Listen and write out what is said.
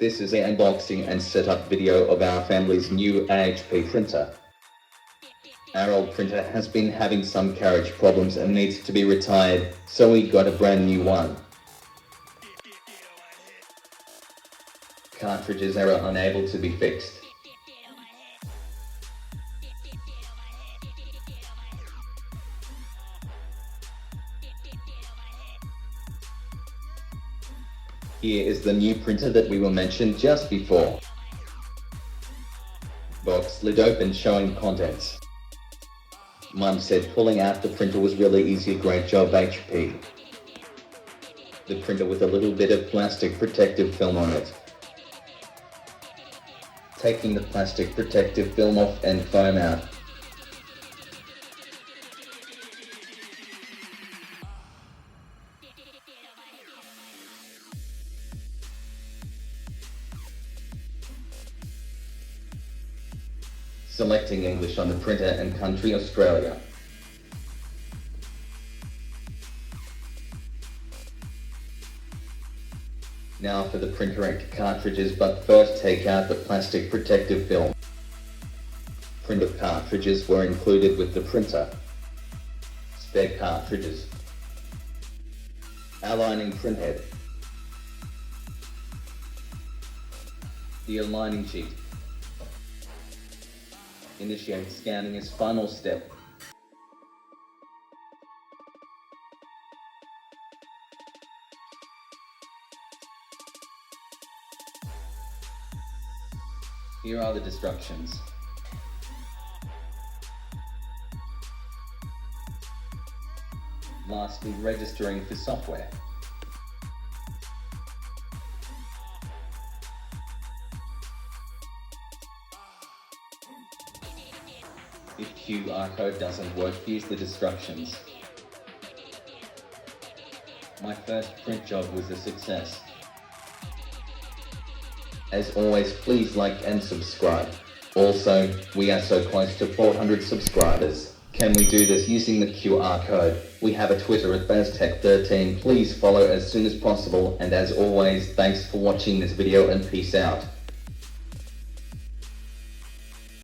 This is an unboxing and setup video of our family's new HP printer. Our old printer has been having some carriage problems and needs to be retired, so we got a brand new one. Cartridges are unable to be fixed. Here is the new printer that we were mentioned just before. Box lid open showing contents. Mum said pulling out the printer was really easy. Great job HP. The printer with a little bit of plastic protective film on it. Taking the plastic protective film off and foam out. Selecting English on the printer and country Australia. Now for the printer and cartridges, but first take out the plastic protective film. Printer cartridges were included with the printer. Spare cartridges. Aligning printhead. The aligning sheet. Initiate scanning as final step. Here are the instructions. Lastly, registering for software. If QR code doesn't work, use the instructions. My first print job was a success. As always, please like and subscribe. Also, we are so close to 400 subscribers. Can we do this using the QR code? We have a Twitter at BazTech13. Please follow as soon as possible, and as always, thanks for watching this video and peace out.